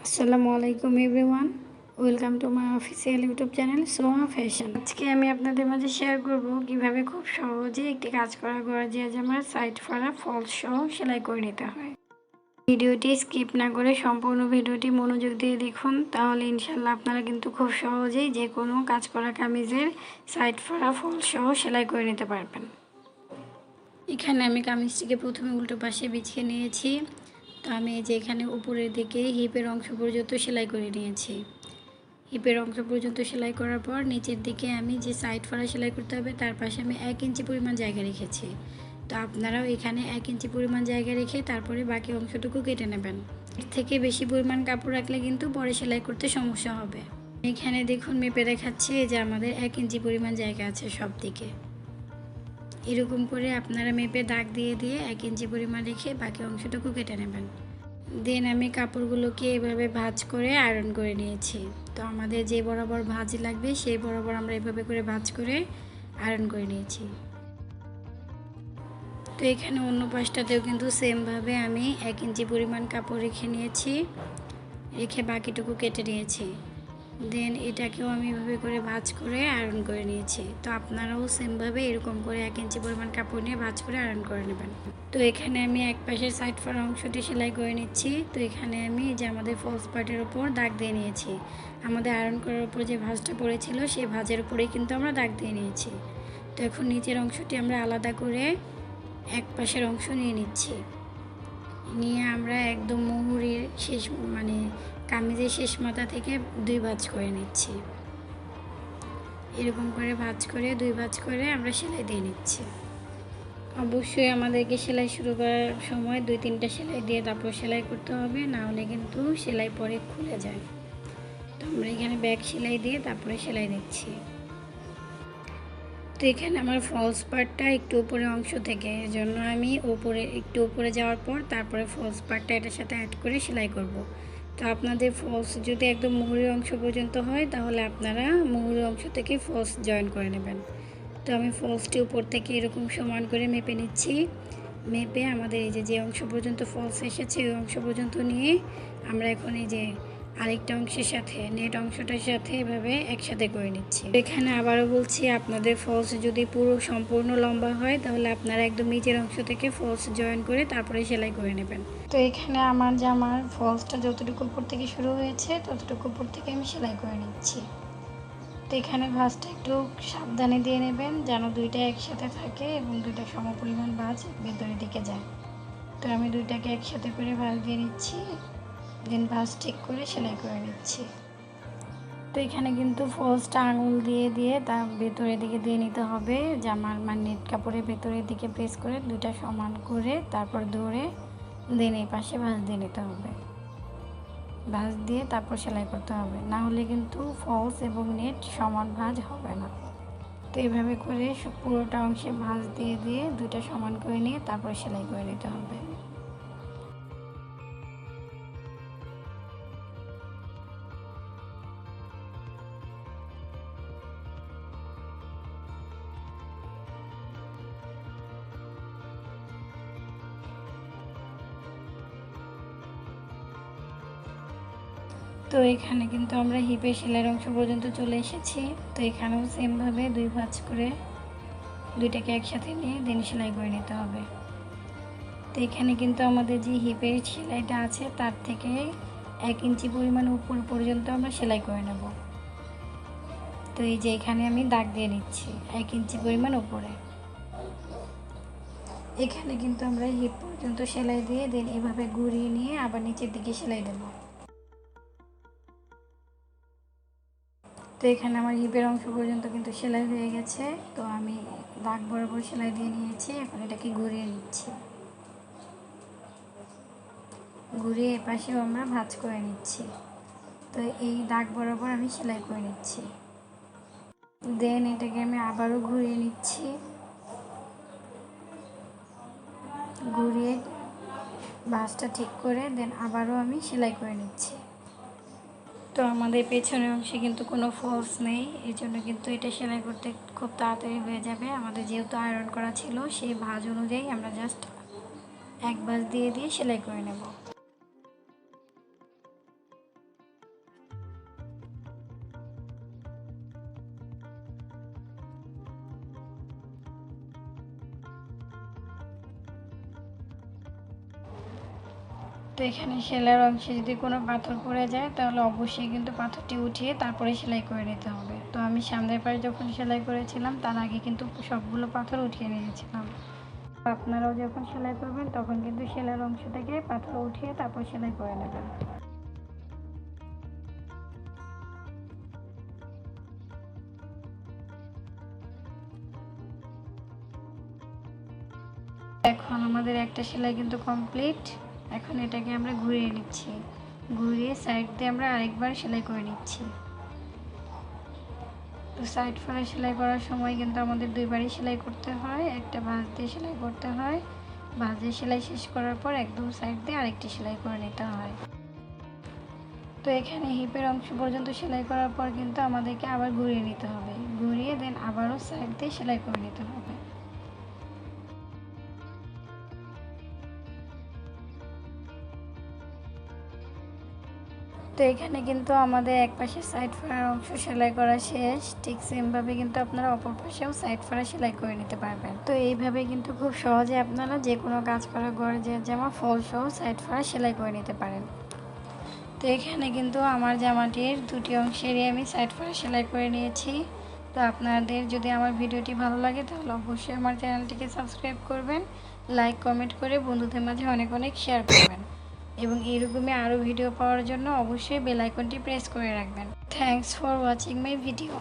আসসালামু আলাইকুম everyone, welcome to my official YouTube channel Soha fashion. আজকে আমি আপনাদের মাঝে শেয়ার করব কিভাবে খুব সহজে একটি কাজ করা গর্জিয়াস জামার সাইড ফাড়া ফলস সহ সেলাই করে নিতে হয়। ভিডিওটি স্কিপ না করে সম্পূর্ণ ভিডিওটি মনোযোগ দিয়ে দেখুন, তাহলে ইনশাল্লাহ আপনারা কিন্তু খুব সহজেই যে কোনো কাজ করা কামিজের সাইড ফাড়া ফলস সহ সেলাই করে নিতে পারবেন। এখানে আমি কামিজটিকে প্রথমে উল্টো পাশে বিছিয়ে নিয়েছি। তো আমি এই যে এখানে উপরের দিকে হিপের অংশ পর্যন্ত সেলাই করে নিয়েছি। হিপের অংশ পর্যন্ত সেলাই করার পর নিচের দিকে আমি যে সাইড ফাড়া সেলাই করতে হবে তার পাশে আমি 1 ইঞ্চি পরিমাণ জায়গা রেখেছি। তো আপনারাও এখানে 1 ইঞ্চি পরিমাণ জায়গা রেখে তারপরে বাকি অংশটুকু কেটে নেবেন। এর থেকে বেশি পরিমাণ কাপড় রাখলে কিন্তু পরে সেলাই করতে সমস্যা হবে। এখানে দেখুন মেপে দেখাচ্ছি যে আমাদের 1 ইঞ্চি পরিমাণ জায়গা আছে সব দিকে। এরকম করে আপনারা মেপে দাগ দিয়ে দিয়ে 1 ইঞ্চি পরিমাণ রেখে বাকি অংশটুকু কেটে নেবেন। দেন আমি কাপড়গুলোকে এভাবে ভাঁজ করে আয়রন করে নিয়েছি। তো আমাদের যে বরাবর ভাঁজ লাগবে সেই বরাবর আমরা এভাবে করে ভাঁজ করে আয়রন করে নিয়েছি। তো এখানে অন্য পাশটাতেও কিন্তু সেমভাবে আমি 1 ইঞ্চি পরিমাণ কাপড় রেখে নিয়েছি, রেখে বাকিটুকু কেটে নিয়েছি। দেন এটাকেও আমি এভাবে করে ভাঁজ করে আয়রন করে নিয়েছি। তো আপনারাও সেমভাবে এরকম করে 1 ইঞ্চি পরিমাণ কাপড় নিয়ে ভাঁজ করে আয়রন করে নেবেন। তো এখানে আমি এক পাশের সাইড ফাড়া অংশটি সেলাই করে নিচ্ছি। তো এখানে আমি যে আমাদের ফলস পার্টের ওপর দাগ দিয়ে নিয়েছি, আমাদের আয়রন করার উপর যে ভাঁজটা পড়েছিল সেই ভাঁজের উপরেই কিন্তু আমরা দাগ দিয়ে নিয়েছি। তো এখন নিচের অংশটি আমরা আলাদা করে এক পাশের অংশ নিয়ে নিচ্ছি। নিয়ে আমরা একদম মুহুরির শেষ কামিজের শেষ মাথা থেকে 2 ভাঁজ করে নিচ্ছি। এরকম করে ভাঁজ করে 2 ভাঁজ করে আমরা সেলাই দিয়ে নিচ্ছি। অবশ্যই আমাদেরকে সেলাই শুরু করার সময় 2-3টা সেলাই দিয়ে তারপর সেলাই করতে হবে, না হলে কিন্তু সেলাই পরে খুলে যায়। তো আমরা এখানে ব্যাক সেলাই দিয়ে তারপরে সেলাই দিচ্ছি। তো এখানে আমার ফলস পার্টটা একটু উপরের অংশ থেকে, এর জন্য আমি একটু উপরে যাওয়ার পর তারপরে ফলস পার্টটা এটার সাথে অ্যাড করে সেলাই করব। তো আপনাদের ফলস যদি একদম মুহুরির অংশ পর্যন্ত হয় তাহলে আপনারা মুহুরির অংশ থেকে ফলস জয়েন করে নেবেন। তো আমি ফলসটি উপর থেকে এরকম সমান করে মেপে নিচ্ছি। মেপে আমাদের এই যে অংশ পর্যন্ত ফলস এসেছে ওই অংশ পর্যন্ত নিয়ে আমরা এখন এই যে আরেকটা অংশের সাথে নেট অংশটার সাথে এভাবে একসাথে করে নিচ্ছি। এখানে আবারও বলছি, আপনাদের ফলস যদি পুরো সম্পূর্ণ লম্বা হয় তাহলে আপনারা একদম নিচের অংশ থেকে ফলস জয়েন করে তারপরে সেলাই করে নেবেন। তো এখানে আমার জামার ফলসটা যতটুকু উপর থেকে শুরু হয়েছে ততটুকু উপর থেকে আমি সেলাই করে নিচ্ছি। তো এখানে ভাঁজটা একটু সাবধানে দিয়ে নেবেন যেন দুইটা একসাথে থাকে এবং দুইটা সমপরিমাণ ভাঁজ ভেতরের দিকে যায়। তো আমি দুইটাকে একসাথে করে ভাঁজ দিয়ে নিচ্ছি, দেন ভাঁজ ঠিক করে সেলাই করে নিচ্ছি। তো এখানে কিন্তু ফলসটা আঙুল দিয়ে দিয়ে তার ভেতরের দিকে দিয়ে নিতে হবে, জামার নেট কাপড়ের ভেতরের দিকে প্রেস করে দুইটা সমান করে তারপর ধরে দেন এই পাশে ভাঁজ দিয়ে নিতে হবে। ভাঁজ দিয়ে তারপর সেলাই করতে হবে, না হলে কিন্তু ফলস এবং নেট সমান ভাঁজ হবে না। তো এইভাবে করে পুরোটা অংশে ভাঁজ দিয়ে দিয়ে দুইটা সমান করে নিয়ে তারপর সেলাই করে নিতে হবে। তো এখানে কিন্তু আমরা হিপের সেলাইয়ের অংশ পর্যন্ত চলে এসেছি। তো এখানেও সেমভাবে 2 ভাঁজ করে দুইটাকে একসাথে নিয়ে দেন সেলাই করে নিতে হবে। তো এখানে কিন্তু আমাদের যে হিপের সেলাইটা আছে তার থেকে 1 ইঞ্চি পরিমাণ উপর পর্যন্ত আমরা সেলাই করে নেব। তো এই যে এখানে আমি দাগ দিয়ে নিচ্ছি 1 ইঞ্চি পরিমাণ উপরে। এখানে কিন্তু আমরা হিপ পর্যন্ত সেলাই দিয়ে দেন এভাবে ঘুরিয়ে নিয়ে আবার নিচের দিকে সেলাই দেব। তো এখানে আমার হিপের অংশ পর্যন্ত কিন্তু সেলাই হয়ে গেছে। তো আমি দাগ বরাবর সেলাই দিয়ে নিয়েছি, এখন এটাকে ঘুরিয়ে নিচ্ছি। ঘুরিয়ে এপাশেও আমরা ভাঁজ করে নিচ্ছি। তো এই দাগ বরাবর আমি সেলাই করে নিচ্ছি। দেন এটাকে আমি আবারও ঘুরিয়ে নিচ্ছি, ঘুরিয়ে ভাঁজটা ঠিক করে দেন আবারও আমি সেলাই করে নিচ্ছি। তো আমাদের পেছনের অংশে কিন্তু কোনো ফলস নেই, এই জন্য কিন্তু এটা সেলাই করতে খুব তাড়াতাড়ি হয়ে যাবে। আমাদের যেহেতু আয়রন করা ছিল সেই ভাঁজ অনুযায়ী আমরা জাস্ট 1 ভাঁজ দিয়ে দিয়ে সেলাই করে নেব। তো এখানে সেলাইয়ের অংশে যদি কোনো পাথর পড়ে যায় তাহলে অবশ্যই কিন্তু পাথরটি উঠিয়ে তারপরে সেলাই করে নিতে হবে। তো আমি সামনের পাশে যখন সেলাই করেছিলাম তার আগে কিন্তু সবগুলো পাথর উঠিয়ে নিয়েছিলাম। আপনারাও যখন সেলাই করবেন তখন কিন্তু সেলাইয়ের অংশ থেকে পাথর উঠিয়ে তারপর সেলাই করে নেবেন। এখন আমাদের একটা সেলাই কিন্তু কমপ্লিট। এখন এটাকে আমরা ঘুরিয়ে নিচ্ছি, ঘুরিয়ে সাইড দিয়ে আমরা আরেকবার সেলাই করে নিচ্ছি। তো সাইড ফোল্ডে সেলাই করার সময় কিন্তু আমাদের দুইবারই সেলাই করতে হয়, একটা ভাঁজ দিয়ে সেলাই করতে হয়, ভাঁজ দিয়ে সেলাই শেষ করার পর একদম সাইড দিয়ে আরেকটি সেলাই করে নিতে হয়। তো এখানে হিপের অংশ পর্যন্ত সেলাই করার পর কিন্তু আমাদেরকে আবার ঘুরিয়ে নিতে হবে, ঘুরিয়ে দেন আবারও সাইড দিয়ে সেলাই করে নিতে হবে। তো এখানে কিন্তু আমাদের এক পাশে সাইড ফাড়ার অংশ সেলাই করা শেষ। ঠিক সেমভাবে কিন্তু আপনারা অপর পাশেও সাইড ফাড়া সেলাই করে নিতে পারবেন। তো এইভাবে কিন্তু খুব সহজে আপনারা যে কোনো কাজ করা গর্জিয়াস জামা ফল সহ সাইড ফাড়া সেলাই করে নিতে পারেন। তো এখানে কিন্তু আমার জামাটির দুটি অংশেরই আমি সাইড ফাড়া সেলাই করে নিয়েছি। তো আপনাদের যদি আমার ভিডিওটি ভালো লাগে তাহলে অবশ্যই আমার চ্যানেলটিকে সাবস্ক্রাইব করবেন, লাইক কমেন্ট করে বন্ধুদের মাঝে অনেক অনেক শেয়ার করবেন এবং এরকমই আরও ভিডিও পাওয়ার জন্য অবশ্যই বেল আইকনটি প্রেস করে রাখবেন। Thanks for watching my video.